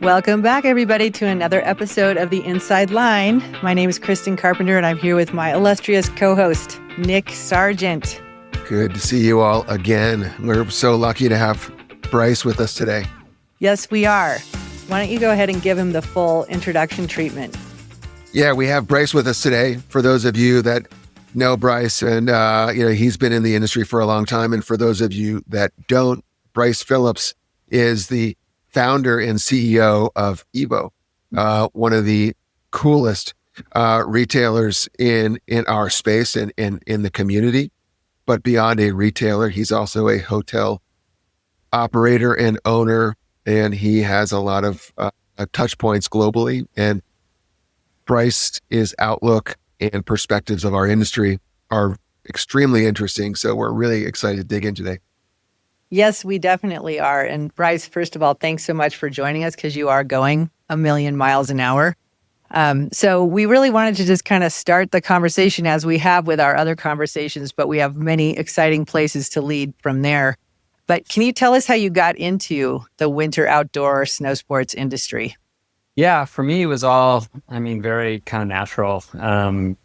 Welcome back, everybody, to another episode of The Inside Line. My name is Kristin Carpenter, and I'm here with my illustrious co-host, Nick Sargent. Good to see you all again. We're so lucky to have Bryce with us today. Yes, we are. Why don't you go ahead and give him the full introduction treatment? Yeah, we have Bryce with us today. For those of you that know Bryce, and he's been in the industry for a long time. And for those of you that don't, Bryce Phillips is the founder and CEO of Evo, one of the coolest retailers in our space and in the community. But beyond a retailer, he's also a hotel operator and owner, and he has a lot of touch points globally. And Bryce's outlook and perspectives of our industry are extremely interesting. So we're really excited to dig in today. Yes, we definitely are. And Bryce, first of all, thanks so much for joining us because you are going a million miles an hour. So we really wanted to just kind of start the conversation as we have with our other conversations, but we have many exciting places to lead from there. But can you tell us how you got into the winter outdoor snow sports industry? Yeah, for me, it was all, very kind of natural. And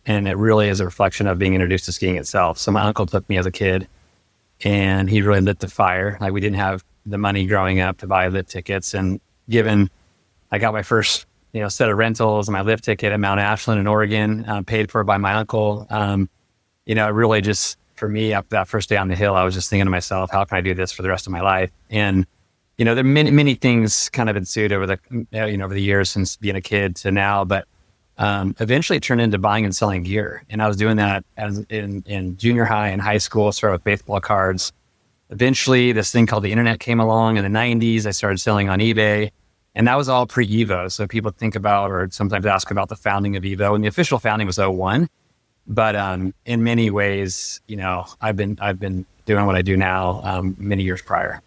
it really is a reflection of being introduced to skiing itself. So my uncle took me as a kid, and he really lit the fire. Like, we didn't have the money growing up to buy lift tickets. And given I got my first, set of rentals and my lift ticket at Mount Ashland in Oregon, paid for by my uncle, it really just, for me, after that first day on the hill, I was just thinking to myself, how can I do this for the rest of my life? And, there are many things kind of ensued over the years since being a kid to now, but eventually it turned into buying and selling gear. And I was doing that in junior high and high school, started with baseball cards. Eventually, this thing called the internet came along in the 90s. I started selling on eBay, and that was all pre-Evo. So people think about, or sometimes ask about, the founding of Evo, and the official founding was 2001. But in many ways, I've been doing what I do now many years prior.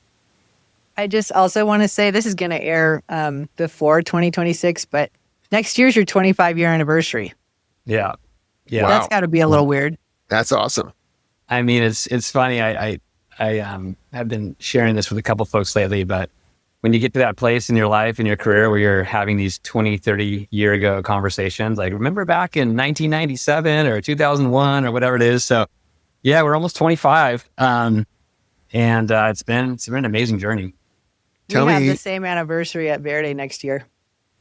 I just also want to say this is going to air before 2026, but next year's your 25-year anniversary. Yeah. Wow. That's got to be a little weird. That's awesome. It's funny. I have been sharing this with a couple folks lately, but when you get to that place in your life, in your career, where you're having these 20, 30 year ago conversations, like, remember back in 1997 or 2001 or whatever it is. So yeah, we're almost 25. And it's been an amazing journey. We have the same anniversary at Verde next year.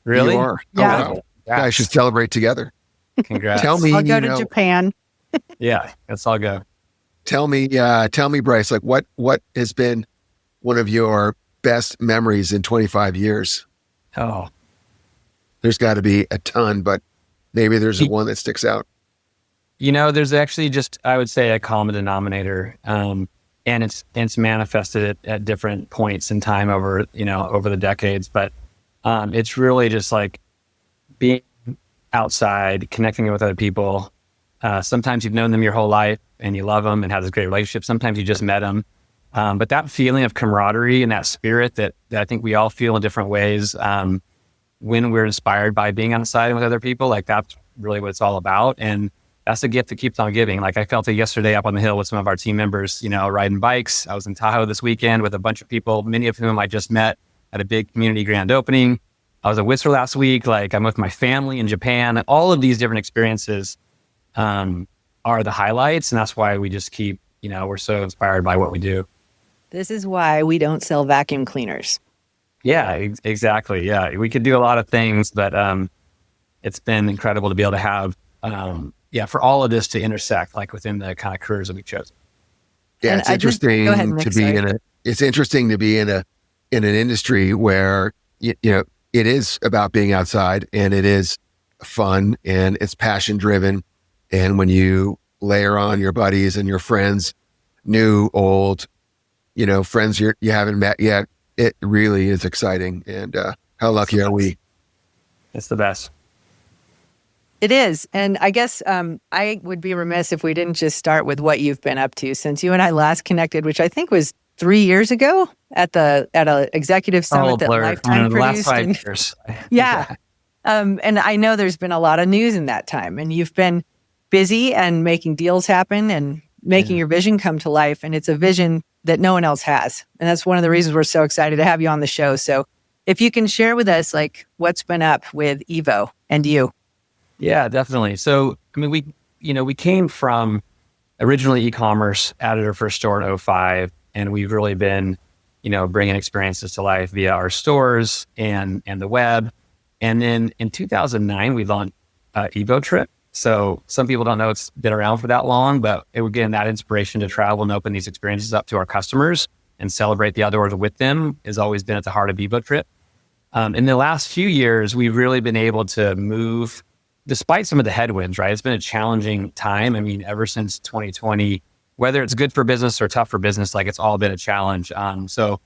Really? You are. Yeah. Oh, wow. Yeah, I should celebrate together. Congrats. Tell me, I'll go to Japan. Yeah, let's all go. Tell me, Bryce, like what has been one of your best memories in 25 years? Oh, there's got to be a ton, but maybe there's one that sticks out. There's actually just, I would say, a common denominator. And it's manifested at different points in time over the decades. But it's really just like being outside, connecting with other people. Sometimes you've known them your whole life and you love them and have this great relationship. Sometimes you just met them. But that feeling of camaraderie and that spirit that I think we all feel in different ways when we're inspired by being outside with other people, like, that's really what it's all about. And that's a gift that keeps on giving. Like, I felt it yesterday up on the hill with some of our team members, riding bikes. I was in Tahoe this weekend with a bunch of people, many of whom I just met at a big community grand opening. I was at Whistler last week. Like, I'm with my family in Japan. All of these different experiences are the highlights. And that's why we just keep, we're so inspired by what we do. This is why we don't sell vacuum cleaners. Yeah, exactly. Yeah, we could do a lot of things, but it's been incredible to be able to have, for all of this to intersect, like, within the kind of careers that we chose. Yeah, And it's interesting It's interesting to be in an industry where it is about being outside, and it is fun, and it's passion driven. And when you layer on your buddies and your friends, new, old, friends you haven't met yet, it really is exciting. And how lucky are we? It's the best. It is. And I guess I would be remiss if we didn't just start with what you've been up to since you and I last connected, which I think was 3 years ago at a executive summit that Lifetime produced. The last 5 years. Yeah. And I know there's been a lot of news in that time, and you've been busy and making deals happen and making your vision come to life. And it's a vision that no one else has. And that's one of the reasons we're so excited to have you on the show. So if you can share with us, like, what's been up with Evo and you. Yeah, definitely. So, I mean, we came from originally e-commerce, added our first store in '05, and we've really been, bringing experiences to life via our stores and the web. And then in 2009, we launched Evo Trip. So some people don't know it's been around for that long, but again, that inspiration to travel and open these experiences up to our customers and celebrate the outdoors with them has always been at the heart of Evo Trip. In the last few years, we've really been able to move, despite some of the headwinds, right? It's been a challenging time. I mean, ever since 2020, whether it's good for business or tough for business, like, it's all been a challenge. So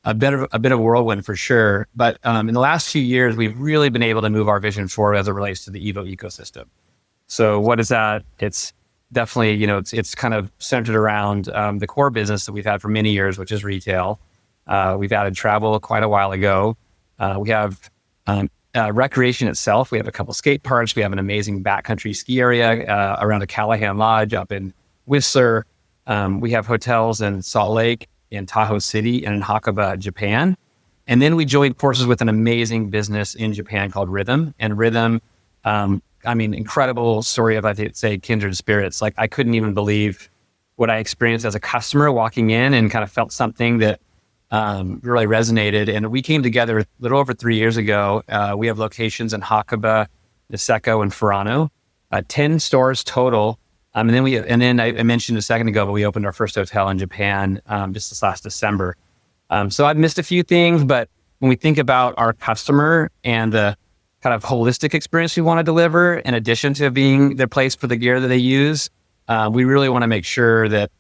a bit of a whirlwind for sure. But in the last few years, we've really been able to move our vision forward as it relates to the Evo ecosystem. So what is that? It's definitely, it's kind of centered around the core business that we've had for many years, which is retail. We've added travel quite a while ago. We have recreation itself. We have a couple skate parks. We have an amazing backcountry ski area around a Callahan Lodge up in Whistler. We have hotels in Salt Lake, in Tahoe City, and in Hakuba, Japan. And then we joined forces with an amazing business in Japan called Rhythm. And Rhythm, incredible story of, I'd say, kindred spirits. Like, I couldn't even believe what I experienced as a customer walking in, and kind of felt something that really resonated. And we came together a little over 3 years ago. We have locations in Hakuba, Niseko, and Furano, 10 stores total. And then I mentioned a second ago, but we opened our first hotel in Japan just this last December. So I've missed a few things, but when we think about our customer and the kind of holistic experience we want to deliver, in addition to being their place for the gear that they use, we really want to make sure that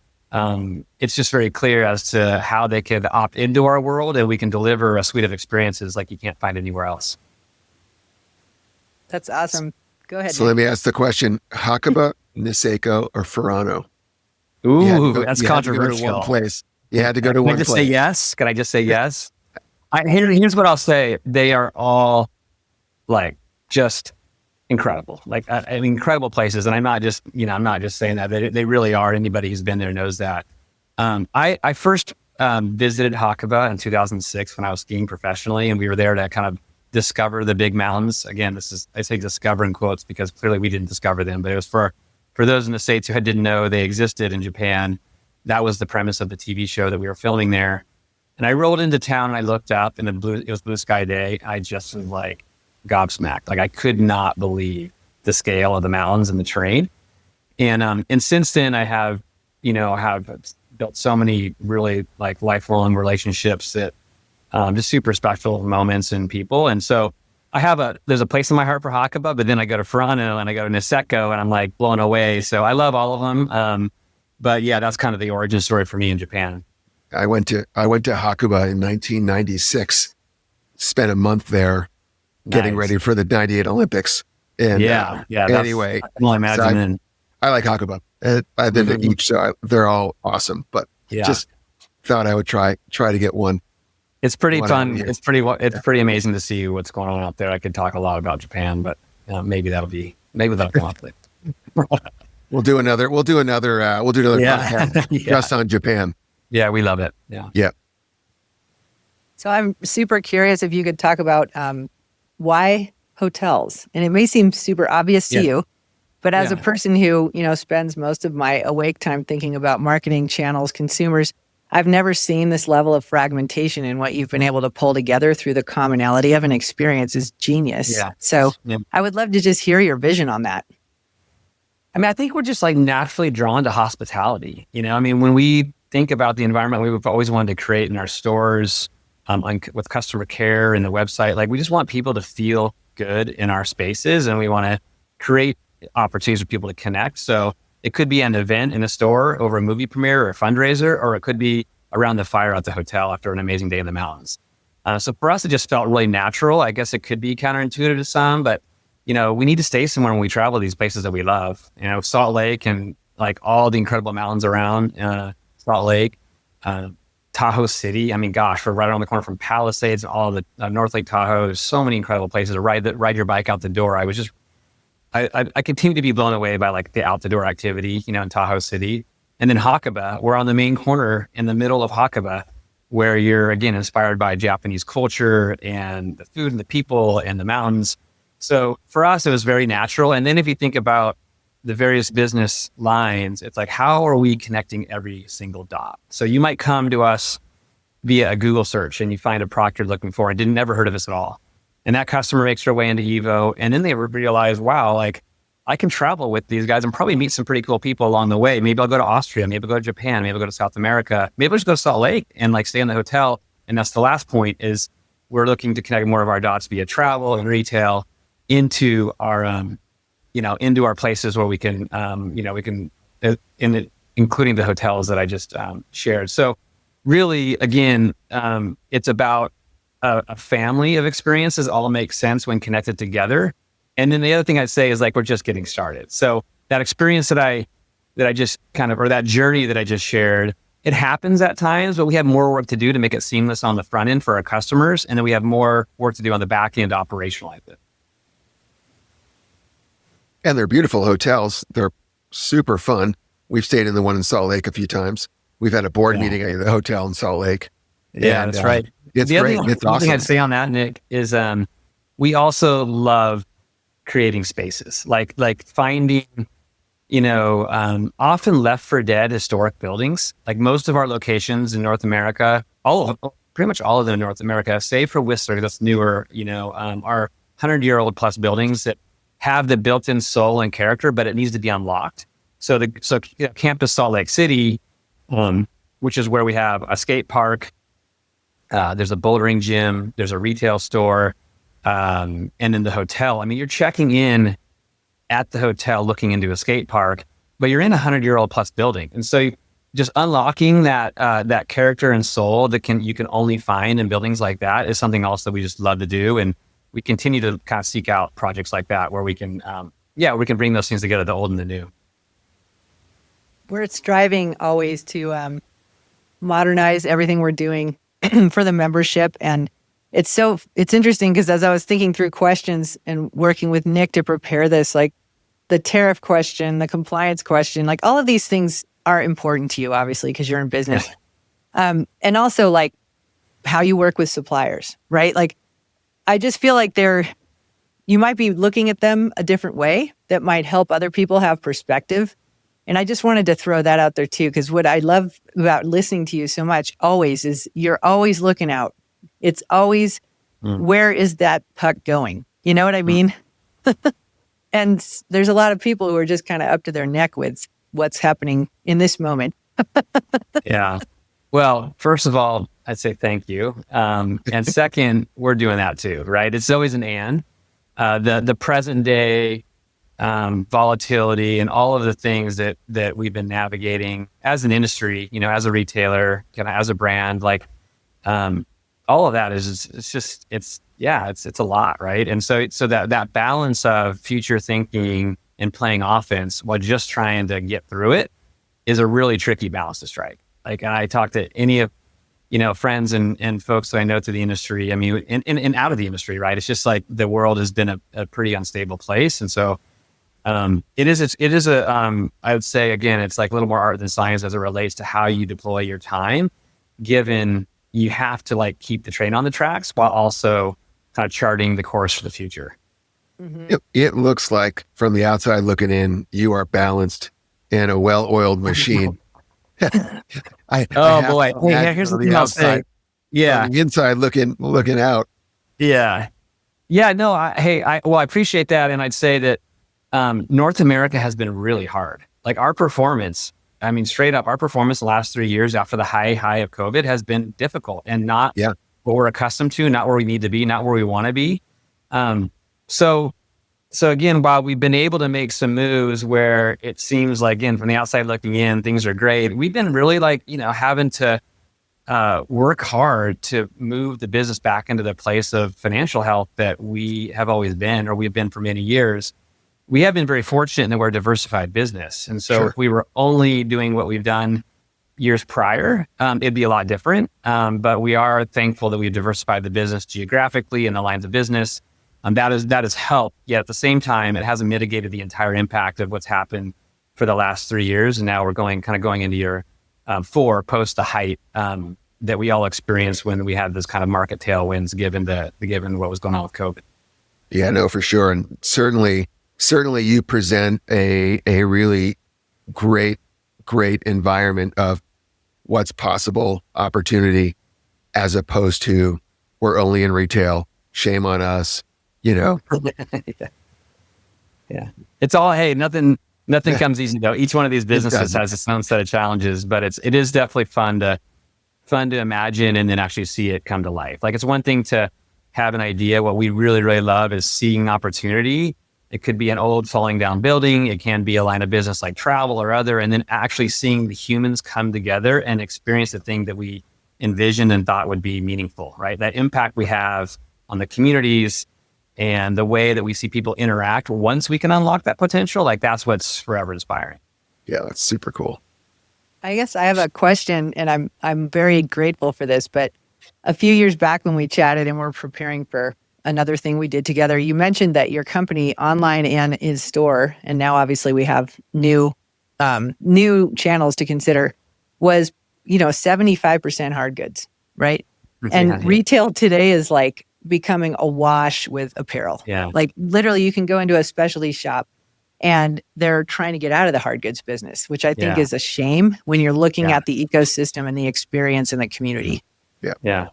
it's just very clear as to how they can opt into our world, and we can deliver a suite of experiences like you can't find anywhere else. That's awesome. Go ahead. So Nick. let me ask the question: Hakuba, Niseko, or Furano? That's you controversial. Had to go to one place. You had to go to one place. Can I just say yes? Can I just say yes? Here's what I'll say. They are all, like, just incredible, like, incredible places. And I'm not just saying that. They really are. Anybody who's been there knows that. I first visited Hakuba in 2006 when I was skiing professionally, and we were there to kind of discover the big mountains. Again, I say discover in quotes because clearly we didn't discover them, but it was for those in the States who didn't know they existed in Japan. That was the premise of the TV show that we were filming there. And I rolled into town and I looked up, and it was blue sky day. I just was like gobsmacked. Like, I could not believe the scale of the mountains and the terrain. And since then I have built so many really, like, lifelong relationships that just super special moments and people. And so there's a place in my heart for Hakuba, but then I go to Furano and I go to Niseko, and I'm like blown away. So I love all of them. But yeah, that's kind of the origin story for me in Japan. I went to Hakuba in 1996, spent a month there getting ready for the 98 Olympics. And anyway, I can only imagine. I like Hakuba. I've been to each, so they're all awesome, but just thought I would try to get one. It's pretty fun. It's pretty amazing to see what's going on out there. I could talk a lot about Japan, but maybe that'll come up later. We'll do another podcast just on Japan. Yeah, we love it. Yeah. So I'm super curious if you could talk about why hotels. And it may seem super obvious to you, but as a person who, spends most of my awake time thinking about marketing channels, consumers, I've never seen this level of fragmentation in what you've been able to pull together through the commonality of an experience is genius. Yeah. So I would love to just hear your vision on that. I mean, I think we're just, like, naturally drawn to hospitality. When we think about the environment we've always wanted to create in our stores, with customer care and the website, like, we just want people to feel good in our spaces, and we want to create opportunities for people to connect. So it could be an event in a store over a movie premiere or a fundraiser, or it could be around the fire at the hotel after an amazing day in the mountains. So for us, it just felt really natural. I guess it could be counterintuitive to some, but we need to stay somewhere when we travel these places that we love. Salt Lake and, like, all the incredible mountains around Salt Lake, Tahoe City. I mean, gosh, we're right around the corner from Palisades and all the North Lake Tahoe. There's so many incredible places to ride your bike out the door. I continue to be blown away by, like, the out the door activity, in Tahoe City. And then Hakuba, we're on the main corner in the middle of Hakuba where you're, again, inspired by Japanese culture and the food and the people and the mountains. So for us, it was very natural. And then if you think about the various business lines, it's like, how are we connecting every single dot? So you might come to us via a Google search and you find a product you're looking for and didn't never heard of us at all. And that customer makes their way into Evo. And then they realize, wow, like I can travel with these guys and probably meet some pretty cool people along the way. Maybe I'll go to Austria, maybe I'll go to Japan, maybe I'll go to South America, maybe I'll just go to Salt Lake and like stay in the hotel. And that's the last point, is we're looking to connect more of our dots via travel and retail into our, into our places where we can, including the hotels that I just shared. So really, again, it's about a family of experiences all make sense when connected together. And then the other thing I'd say is like, we're just getting started. So that experience that I just or that journey that I just shared, it happens at times, but we have more work to do to make it seamless on the front end for our customers. And then we have more work to do on the back end to operationalize it. And they're beautiful hotels. They're super fun. We've stayed in the one in Salt Lake a few times. We've had a board meeting at the hotel in Salt Lake. Yeah, and, that's right. It's great. It's awesome. The thing I'd say on that, Nick, is we also love creating spaces, like finding, often left for dead historic buildings. Like most of our locations in North America, pretty much all of them in North America, save for Whistler, that's newer, are 100-year-old plus buildings that have the built-in soul and character, but it needs to be unlocked. So Campus Salt Lake City, which is where we have a skate park, there's a bouldering gym, there's a retail store, and then the hotel. I mean, you're checking in at the hotel, looking into a skate park, but you're in a 100-year-old plus building. And so just unlocking that character and soul that you can only find in buildings like that is something else that we just love to do. And we continue to kind of seek out projects like that where we can bring those things together, the old and the new. We're striving always to modernize everything we're doing for the membership. And it's interesting because as I was thinking through questions and working with Nick to prepare this, like the tariff question, the compliance question, like all of these things are important to you, obviously, because you're in business. And also like how you work with suppliers, right? Like, I just feel like you might be looking at them a different way that might help other people have perspective. And I just wanted to throw that out there too, because what I love about listening to you so much always is you're always looking out. It's always, where is that puck going? You know what I mean? And there's a lot of people who are just kind of up to their neck with what's happening in this moment. Yeah. Well, first of all, I'd say thank you. And second, we're doing that too, right? It's always an and. The present day volatility and all of the things that we've been navigating as an industry, as a retailer, kind of as a brand, like all of that it's a lot, right? And so that balance of future thinking and playing offense while just trying to get through it is a really tricky balance to strike. Like, and I talk to any of, friends and folks that I know through the industry, I mean, and out of the industry, right? It's just like the world has been a pretty unstable place. And so it is I would say, again, it's like a little more art than science as it relates to how you deploy your time, given you have to like keep the train on the tracks while also kind of charting the course for the future. Mm-hmm. It looks like from the outside looking in, you are balanced in a well-oiled machine. Boy. Hey, here's the thing I'll say. Yeah. On the inside looking out. Yeah. Yeah. No, I appreciate that. And I'd say that North America has been really hard. Like our performance, I mean, straight up, our performance the last 3 years after the high of COVID has been difficult and not what we're accustomed to, not where we need to be, not where we want to be. So again, while we've been able to make some moves where it seems like, again, from the outside looking in, things are great, we've been really like, having to work hard to move the business back into the place of financial health that we have always been, or we've been for many years. We have been very fortunate that we're a diversified business. And so if we were only doing what we've done years prior, it'd be a lot different. But we are thankful that we've diversified the business geographically and the lines of business. That has helped. Yet at the same time, it hasn't mitigated the entire impact of what's happened for the last 3 years. And now we're going into year 4 post the height that we all experienced when we had this kind of market tailwinds given what was going on with COVID. Yeah, no, for sure. And certainly you present a really great environment of what's possible, opportunity, as opposed to we're only in retail, shame on us, Yeah. It's all, hey, nothing comes easy though. Each one of these businesses has its own set of challenges, but it is definitely fun to imagine and then actually see it come to life. Like, it's one thing to have an idea. What we really, really love is seeing opportunity. It could be an old falling down building. It can be a line of business like travel or other, and then actually seeing the humans come together and experience the thing that we envisioned and thought would be meaningful, right? That impact we have on the communities and the way that we see people interact once we can unlock that potential, like that's what's forever inspiring. Yeah, that's super cool. I guess I have a question, and I'm very grateful for this, but a few years back when we chatted and we're preparing for another thing we did together, you mentioned that your company online and in store, and now obviously we have new channels to consider, was 75% hard goods, right? And retail today is like becoming awash with apparel. Yeah. Like literally you can go into a specialty shop and they're trying to get out of the hard goods business, which I think is a shame when you're looking at the ecosystem and the experience in the community. Yeah.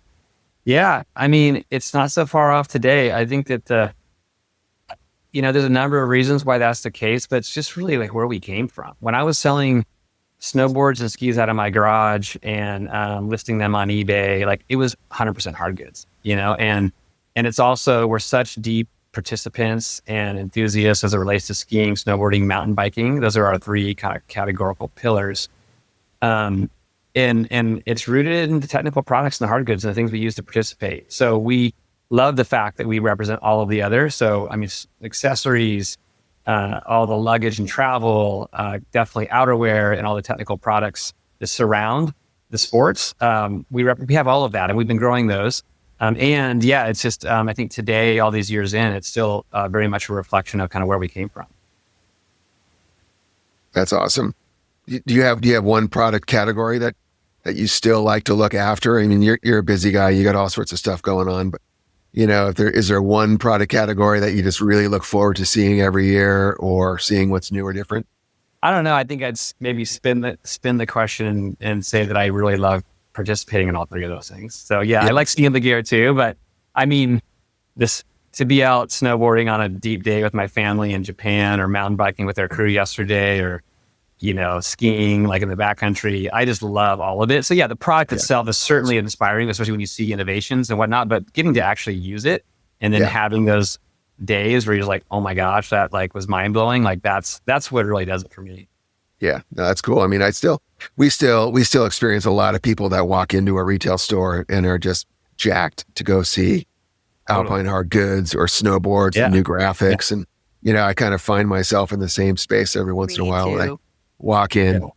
Yeah. I mean, it's not so far off today. I think that there's a number of reasons why that's the case, but it's just really like where we came from. When I was selling snowboards and skis out of my garage and listing them on eBay, like it was 100% hard goods, and it's also, we're such deep participants and enthusiasts as it relates to skiing, snowboarding, mountain biking. Those are our three kind of categorical pillars. And it's rooted in the technical products and the hard goods and the things we use to participate. So we love the fact that we represent all of the others. So, I mean, accessories, all the luggage and travel, definitely outerwear and all the technical products that surround the sports. We have all of that, and we've been growing those. It's just, I think today, all these years in, it's still very much a reflection of kind of where we came from. That's awesome. Do you have one product category that you still like to look after? I mean, you're a busy guy. You got all sorts of stuff going on, but is there one product category that you just really look forward to seeing every year or seeing what's new or different? I don't know. I think I'd maybe spin the question and say that I really love participating in all three of those things. So I like seeing the gear too, but I mean, to be out snowboarding on a deep day with my family in Japan, or mountain biking with our crew yesterday, or skiing like in the backcountry. I just love all of it. So the product itself is certainly inspiring, especially when you see innovations and whatnot, but getting to actually use it and then having those days where you're just like, oh my gosh, that like was mind blowing. Like that's what really does it for me. Yeah, no, that's cool. I mean, we still experience a lot of people that walk into a retail store and are just jacked to go see Alpine hard goods or snowboards and new graphics. And, I kind of find myself in the same space every once in a while. When I walk in.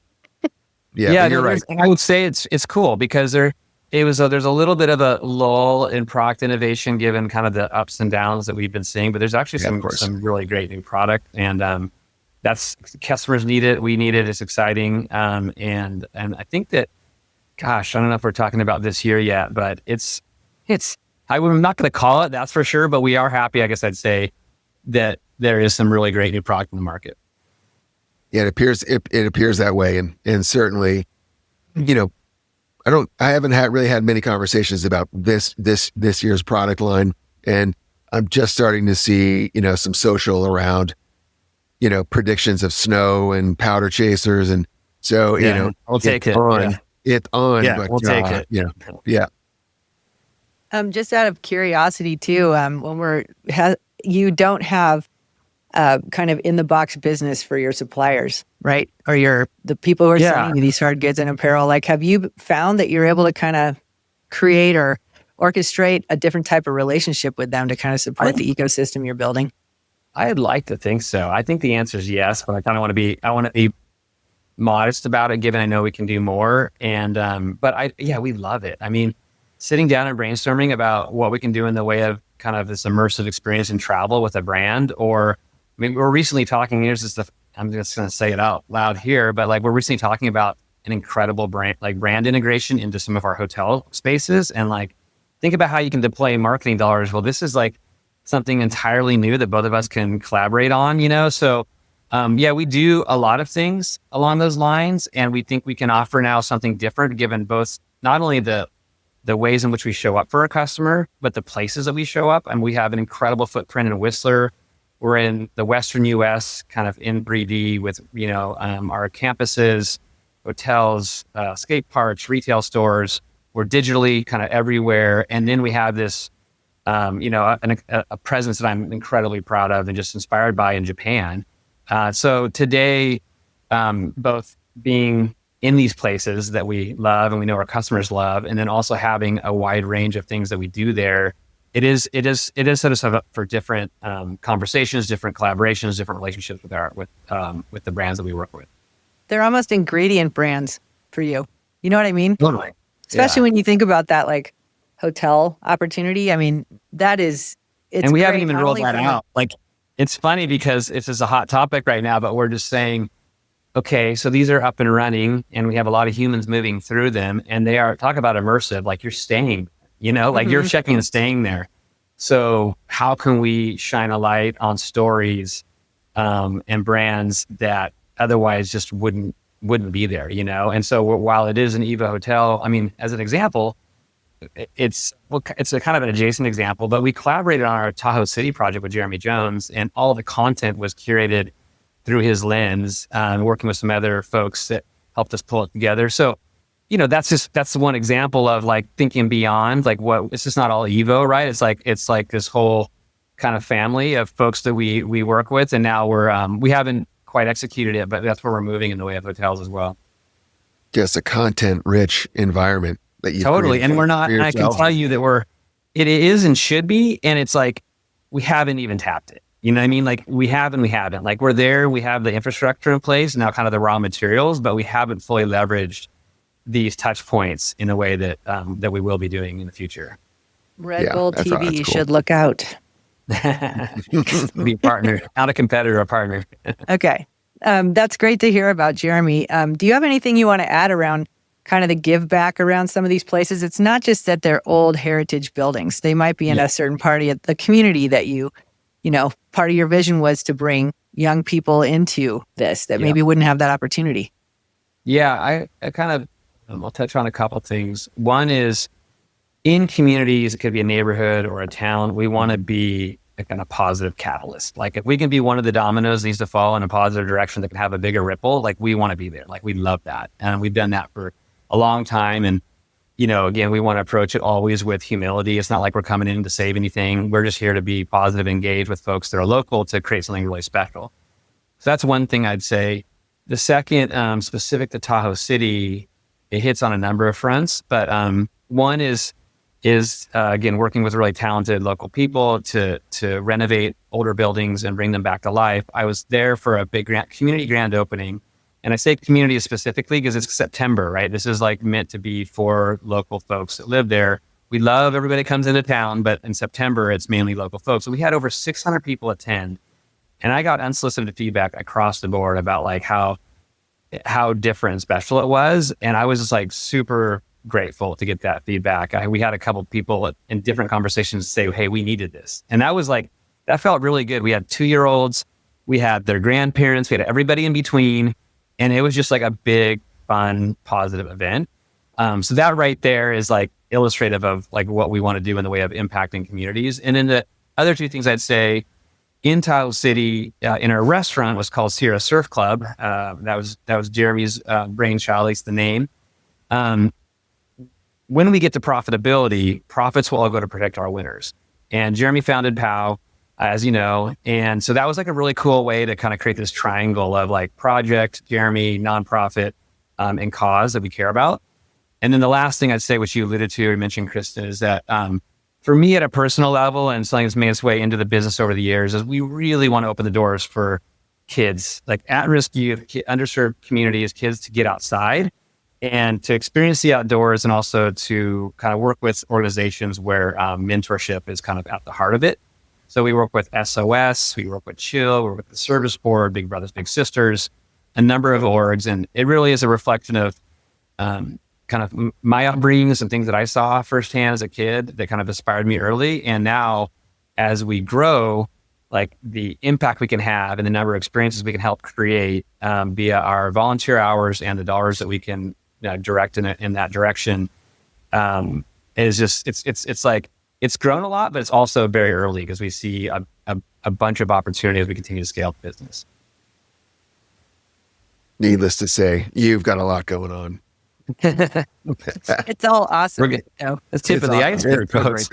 You're right. I would say it's cool because there's a little bit of a lull in product innovation given kind of the ups and downs that we've been seeing, but there's actually some really great new product, and that's, customers need it, we need it, it's exciting, and I think that, gosh, I don't know if we're talking about this here yet, but I'm not going to call it, that's for sure, but we are happy, I guess I'd say, that there is some really great new product in the market. Yeah, it appears that way, and certainly, I haven't really had many conversations about this year's product line, and I'm just starting to see some social around predictions of snow and powder chasers, and so we'll take it. It's on. Yeah, but, we'll take it. Just out of curiosity too, when you don't have kind of in the box business for your suppliers, right? Or the people who are selling you these hard goods and apparel. Like, have you found that you're able to kind of create or orchestrate a different type of relationship with them to kind of support the ecosystem you're building? I'd like to think so. I think the answer is yes, but I kind of want to be modest about it, given I know we can do more. And, we love it. I mean, sitting down and brainstorming about what we can do in the way of kind of this immersive experience in travel with a brand, or, I mean, we're recently talking, I'm just going to say it out loud here, but like we're recently talking about an incredible brand integration into some of our hotel spaces. And like, think about how you can deploy marketing dollars. Well, this is like something entirely new that both of us can collaborate on, you know? So we do a lot of things along those lines. And we think we can offer now something different, given both not only the ways in which we show up for our customer, but the places that we show up. And we have an incredible footprint in Whistler. We're in the Western US, kind of in Bree with, our campuses, hotels, skate parks, retail stores. We're digitally kind of everywhere. And then we have this, a presence that I'm incredibly proud of and just inspired by in Japan. So today, both being in these places that we love and we know our customers love, and then also having a wide range of things that we do there, it is set us up for different conversations, different collaborations, different relationships with the brands that we work with. They're almost ingredient brands for you. You know what I mean? Totally. Especially when you think about that, like hotel opportunity. I mean, it's and we haven't even rolled that out. Like, it's funny because it's just a hot topic right now, but we're just saying, okay, so these are up and running and we have a lot of humans moving through them, and they are, talk about immersive, like you're staying, like you're checking and staying there. So how can we shine a light on stories and brands that otherwise just wouldn't be there, And so while it is an Eva hotel, I mean, as an example, it's a kind of an adjacent example, but we collaborated on our Tahoe City project with Jeremy Jones, and all the content was curated through his lens, working with some other folks that helped us pull it together. So, that's one example of like thinking beyond, like it's just not all Evo, right? It's like this whole kind of family of folks that we work with. And now we haven't quite executed it, but that's where we're moving in the way of hotels as well. Just a content rich environment that you totally. And we're not, and I can tell you that it is and should be. And it's like, we haven't even tapped it. You know what I mean? Like we haven't. Like we're there, we have the infrastructure in place, now kind of the raw materials, but we haven't fully leveraged these touch points in a way that we will be doing in the future. Red Bull TV should look out. Be a partner, not a competitor, a partner. Okay. That's great to hear about, Jeremy. Do you have anything you want to add around kind of the give back around some of these places? It's not just that they're old heritage buildings. They might be in a certain part of the community that part of your vision was to bring young people into this that maybe wouldn't have that opportunity. Yeah, I kind of, I'll touch on a couple things. One is in communities, it could be a neighborhood or a town, we want to be a kind of positive catalyst. Like if we can be one of the dominoes that needs to fall in a positive direction that can have a bigger ripple, like we want to be there. Like we love that. And we've done that for a long time. And, again, we want to approach it always with humility. It's not like we're coming in to save anything. We're just here to be positive, engaged with folks that are local to create something really special. So that's one thing I'd say. The second, specific to Tahoe City, it hits on a number of fronts, but one is again, working with really talented local people to renovate older buildings and bring them back to life. I was there for a big community grand opening. And I say community specifically because it's September, right? This is like meant to be for local folks that live there. We love everybody that comes into town, but in September, it's mainly local folks. So we had over 600 people attend. And I got unsolicited feedback across the board about like how different and special it was. And I was just like super grateful to get that feedback. We had a couple people in different conversations say, hey, we needed this. And that felt really good. We had 2-year-olds, we had their grandparents, we had everybody in between. And it was just like a big, fun, positive event. So that right there is like illustrative of like what we want to do in the way of impacting communities. And then the other two things I'd say, in Tahoe City, in our restaurant was called Sierra Surf Club. That was Jeremy's brainchild, at least the name. When we get to profitability, profits will all go to protect our winners. And Jeremy founded POW, as you know. And so that was like a really cool way to kind of create this triangle of like project, Jeremy, nonprofit, and cause that we care about. And then the last thing I'd say, which you alluded to or mentioned, Kristin, is that for me at a personal level, and something that's made its way into the business over the years, is we really want to open the doors for kids, like at-risk youth, underserved communities, kids to get outside and to experience the outdoors, and also to kind of work with organizations where mentorship is kind of at the heart of it. So we work with SOS, we work with Chill, we work with the Service Board, Big Brothers Big Sisters, a number of orgs. And it really is a reflection of kind of my upbringing, some things that I saw firsthand as a kid that kind of inspired me early. And now as we grow, like the impact we can have and the number of experiences we can help create via our volunteer hours and the dollars that we can direct in that direction is just, it's like, it's grown a lot, but it's also very early because we see a bunch of opportunity as we continue to scale the business. Needless to say, you've got a lot going on. It's all awesome. It's tip of the iceberg, folks.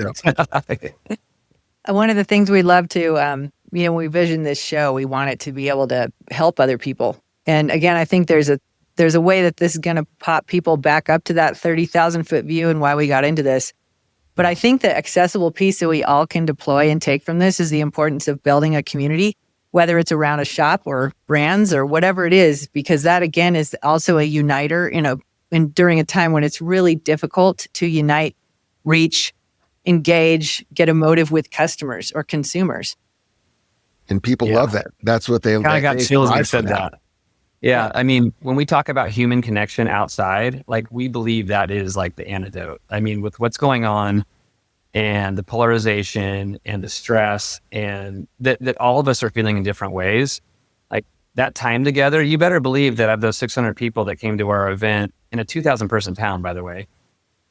One of the things we love to, when we vision this show, we want it to be able to help other people. And again, I think there's a way that this is going to pop people back up to that 30,000 foot view and why we got into this. But I think the accessible piece that we all can deploy and take from this is the importance of building a community, whether it's around a shop or brands or whatever it is, because that again is also a uniter during a time when it's really difficult to unite, reach, engage, get emotive with customers or consumers. And people love that. That's what they kind of got chills when you said that. Yeah. I mean, when we talk about human connection outside, like we believe that is like the antidote. I mean, with what's going on and the polarization and the stress and that all of us are feeling in different ways, like that time together, you better believe that of those 600 people that came to our event in a 2,000 person town, by the way,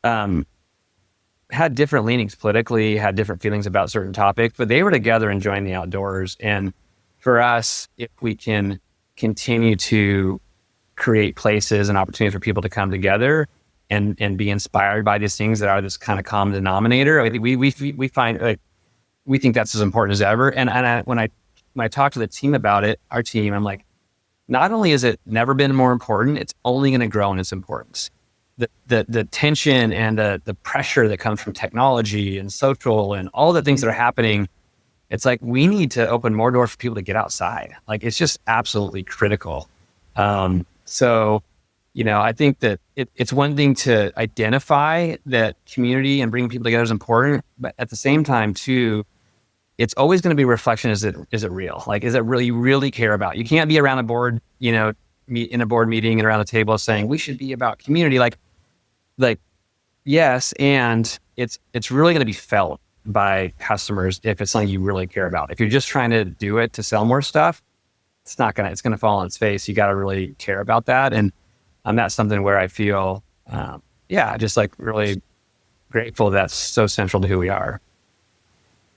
had different leanings politically, had different feelings about certain topics, but they were together enjoying the outdoors. And for us, if we can continue to create places and opportunities for people to come together and be inspired by these things that are this kind of common denominator, I think we find like we think that's as important as ever. And when I talk to the team about it, our team, I'm like, not only has it never been more important, it's only going to grow in its importance. The tension and the pressure that comes from technology and social and all the things that are happening, it's like we need to open more doors for people to get outside. Like it's just absolutely critical. So, I think that it's one thing to identify that community and bringing people together is important, but at the same time too, it's always going to be a reflection. Is it real? Like, is it really care about? You can't be around a board, in a board meeting and around a table saying we should be about community. Like yes, and it's really going to be felt by customers if it's something you really care about. If you're just trying to do it to sell more stuff, it's going to fall on its face. You got to really care about that, and that's something where I feel, just like really grateful that's so central to who we are.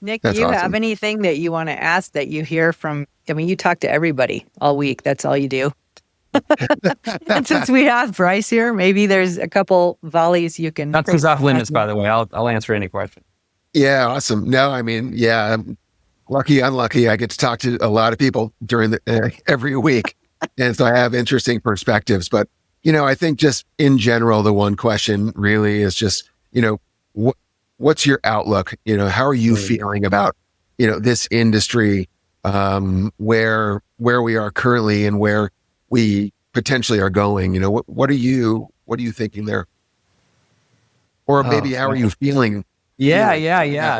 Nick, do you have anything that you want to ask that you hear from? I mean, you talk to everybody all week. That's all you do. And since we have Bryce here, maybe there's a couple volleys you can. Nothing's off limits, by the way. I'll answer any question. Yeah, awesome. No, I mean, lucky, unlucky. I get to talk to a lot of people during every week, and so I have interesting perspectives. But I think just in general, the one question really is just what's your outlook? How are you feeling about this industry, where we are currently and where we potentially are going? What are you thinking there? Or maybe how are you feeling? Yeah.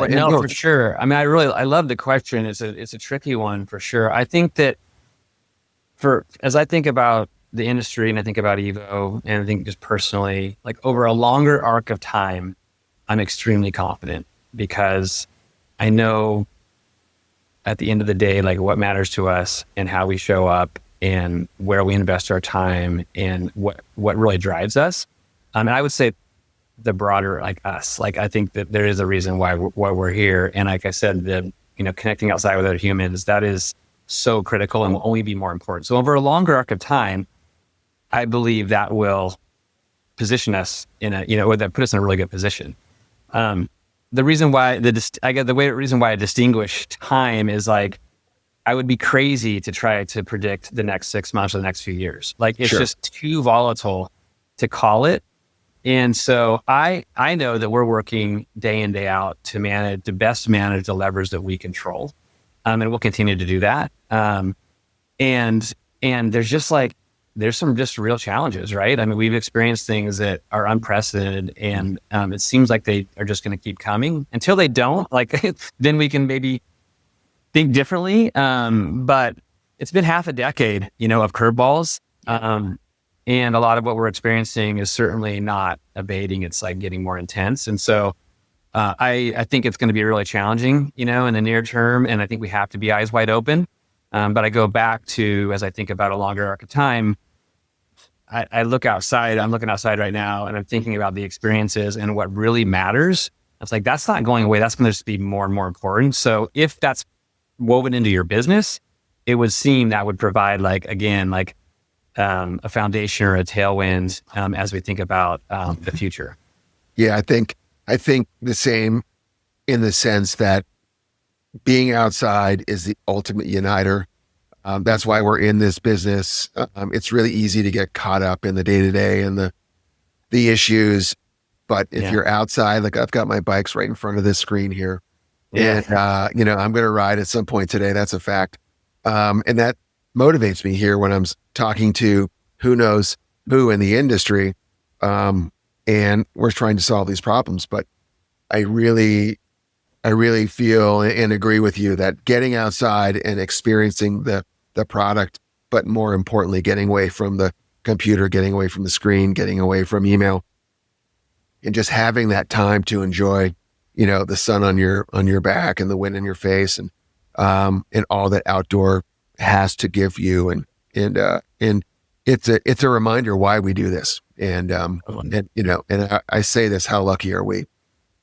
No, for sure. I mean, I love the question. It's a tricky one for sure. I think that as I think about the industry and I think about Evo and I think just personally, like over a longer arc of time, I'm extremely confident because I know at the end of the day, like what matters to us and how we show up and where we invest our time and what really drives us. And I would say the broader, like us, like I think that there is a reason why we're here. And like I said, connecting outside with other humans, that is so critical and will only be more important. So over a longer arc of time, I believe that will position us or that put us in a really good position. The reason why reason why I distinguish time is like, I would be crazy to try to predict the next 6 months or the next few years. Like it's just too volatile to call it. And so I know that we're working day in, day out to best manage the levers that we control. And we'll continue to do that. And there's some just real challenges, right? I mean, we've experienced things that are unprecedented and it seems like they are just going to keep coming until they don't. Like then we can maybe think differently. But it's been half a decade, of curveballs. And a lot of what we're experiencing is certainly not abating. It's like getting more intense. And so I think it's going to be really challenging, in the near term. And I think we have to be eyes wide open. But I go back to, as I think about a longer arc of time, I look outside. I'm looking outside right now and I'm thinking about the experiences and what really matters. It's like, that's not going away. That's going to just be more and more important. So if that's woven into your business, it would seem that would provide a foundation or a tailwind as we think about the future. Yeah, I think the same, in the sense that being outside is the ultimate uniter. That's why we're in this business. It's really easy to get caught up in the day-to-day and the issues. But if you're outside, like I've got my bikes right in front of this screen here. Yeah. And, I'm going to ride at some point today. That's a fact. And that motivates me here when I'm talking to who knows who in the industry. And we're trying to solve these problems. But I really feel and agree with you that getting outside and experiencing the product, but more importantly, getting away from the computer, getting away from the screen, getting away from email, and just having that time to enjoy, the sun on your back and the wind in your face, and all that outdoor has to give you, and it's a reminder why we do this, and I say this, how lucky are we?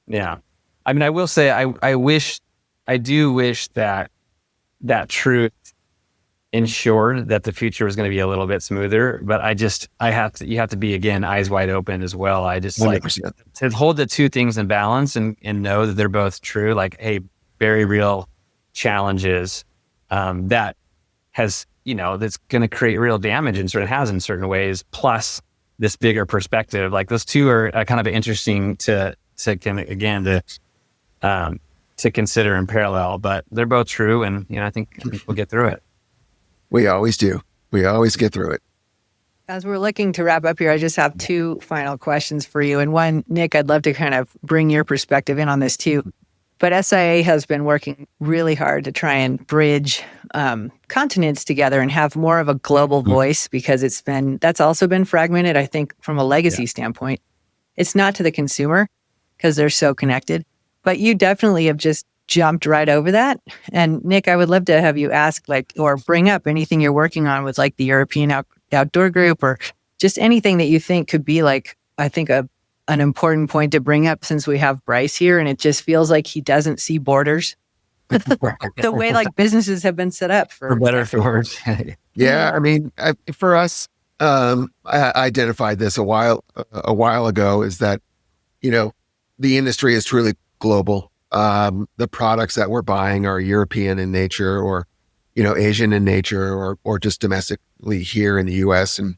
Yeah, I mean, I will say, I do wish that truth ensured that the future was going to be a little bit smoother, but you have to be, again, eyes wide open as well. I just 100%. To hold the two things in balance and know that they're both true, like, hey, very real challenges, that has, that's going to create real damage and sort of has in certain ways, plus this bigger perspective. Like, those two are kind of interesting to consider in parallel, but they're both true. And, I think we'll get through it. We always do. We always get through it. As we're looking to wrap up here, I just have two final questions for you. And one, Nick, I'd love to kind of bring your perspective in on this too. But SIA has been working really hard to try and bridge continents together and have more of a global voice, because that's also been fragmented, I think, from a legacy standpoint. It's not to the consumer because they're so connected, but you definitely have just jumped right over that. And Nick, I would love to have you ask or bring up anything you're working on with the European Outdoor Group, or just anything that you think could be I think an important point to bring up, since we have Bryce here and it just feels like he doesn't see borders the way businesses have been set up for better or for worse. Yeah. I mean, for us, I identified this a while ago, is that, the industry is truly global. The products that we're buying are European in nature, or, Asian in nature, or just domestically here in the US, and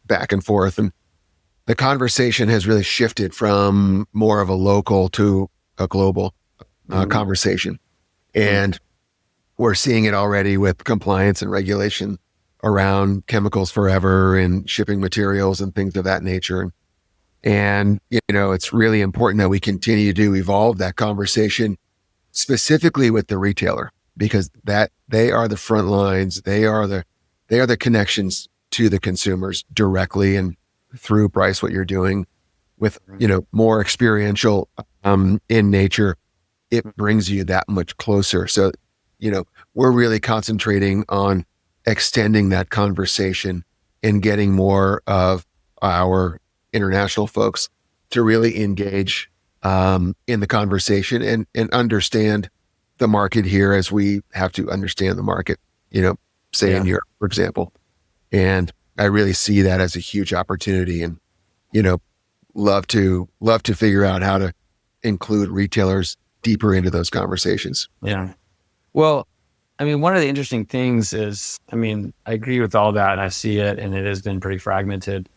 back and forth. And the conversation has really shifted from more of a local to a global conversation. And we're seeing it already with compliance and regulation around chemicals forever and shipping materials and things of that nature. And, it's really important that we continue to evolve that conversation, specifically with the retailer, because that they are the front lines. They are the connections to the consumers directly. And through, Bryce, what you're doing with, more experiential in nature, it brings you that much closer. So, we're really concentrating on extending that conversation and getting more of our international folks to really engage in the conversation and understand the market here, as we have to understand the market, say in Europe, for example. And I really see that as a huge opportunity, and, love to figure out how to include retailers deeper into those conversations. Yeah. Well, I mean, one of the interesting things is, I agree with all that, and I see it, and it has been pretty fragmented.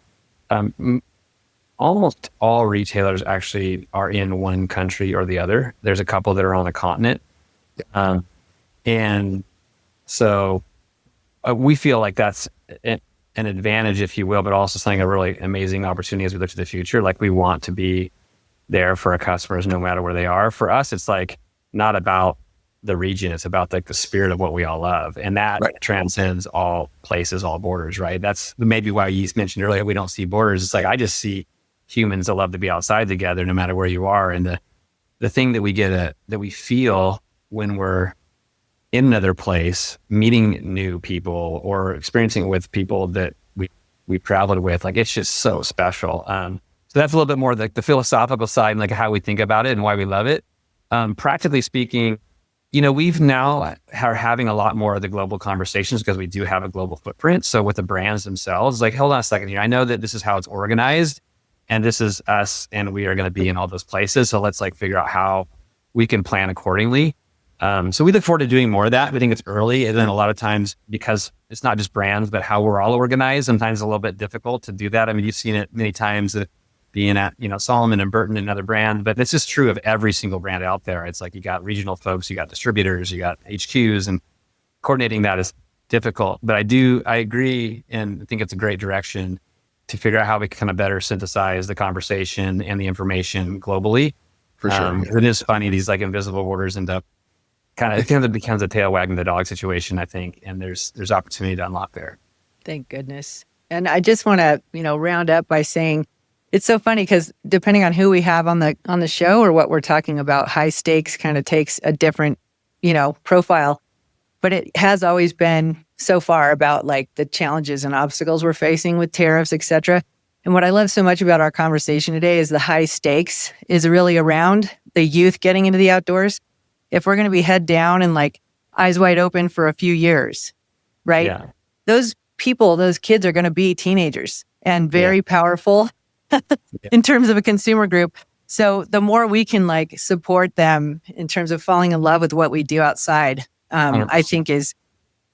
Almost all retailers actually are in one country or the other. There's a couple that are on a continent. And so we feel like that's an advantage, if you will, but also something a really amazing opportunity as we look to the future. We want to be there for our customers no matter where they are. For us, it's not about the region. It's about like the spirit of what we all love. And that transcends all places, all borders, right? That's maybe why you mentioned earlier, we don't see borders. It's like, I just see humans that love to be outside together, no matter where you are. And the thing that we get, that we feel when we're in another place, meeting new people or experiencing it with people that we traveled with, like, it's just so special. So that's a little bit more like the philosophical side and like how we think about it and why we love it. Practically speaking, we've now are having a lot more of the global conversations because we do have a global footprint. So with the brands themselves, like, hold on a second here. I know that this is how it's organized and this is us and we are going to be in all those places. So let's like figure out how we can plan accordingly. So we look forward to doing more of that. We think it's early. And then a lot of times, because it's not just brands, but how we're all organized, sometimes it's a little bit difficult to do that. I mean, you've seen it many times being at, Solomon and Burton and other brand, but this is true of every single brand out there. It's like, you got regional folks, you got distributors, you got HQs, and coordinating that is difficult. But I agree. And I think it's a great direction to figure out how we can kind of better synthesize the conversation and the information globally. For sure. It is funny, these like invisible borders end up it kind of becomes a tail wagging the dog situation, I think. And there's opportunity to unlock there. Thank goodness. And I just want to, round up by saying it's so funny because depending on who we have on the show or what we're talking about, high stakes kind of takes a different, profile. But it has always been so far about like the challenges and obstacles we're facing with tariffs, et cetera. And what I love so much about our conversation today is the high stakes is really around the youth getting into the outdoors. If we're going to be head down and like eyes wide open for a few years, right? Yeah. Those kids are going to be teenagers and very powerful in terms of a consumer group. So the more we can like support them in terms of falling in love with what we do outside, I think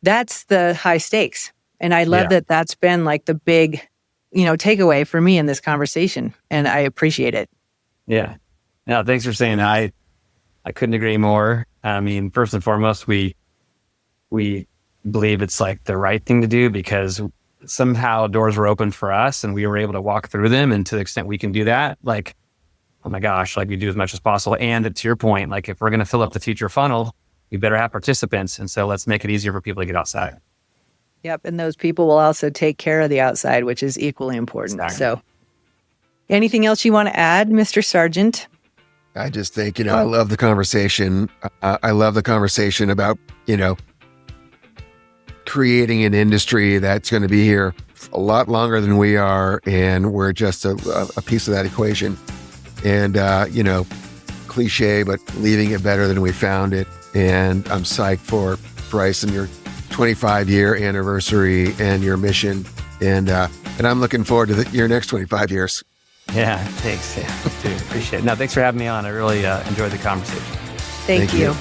that's the high stakes. And I love that that's been like the big, takeaway for me in this conversation. And I appreciate it. Yeah. No, thanks for saying that. I couldn't agree more. I mean, first and foremost, we believe it's like the right thing to do because somehow doors were open for us and we were able to walk through them. And to the extent we can do that, like, oh my gosh, like we do as much as possible. And to your point, like if we're going to fill up the future funnel, we better have participants. And so let's make it easier for people to get outside. Yep. And those people will also take care of the outside, which is equally important. Exactly. So anything else you want to add, Mr. Sargent? I just think, I love the conversation. I love the conversation about, creating an industry that's going to be here a lot longer than we are. And we're just a piece of that equation. And, cliche, but leaving it better than we found it. And I'm psyched for Bryce and your 25-year anniversary and your mission. And I'm looking forward to your next 25 years. Yeah, thanks. Yeah, dude, appreciate it. No, thanks for having me on. I really enjoyed the conversation. Thank you.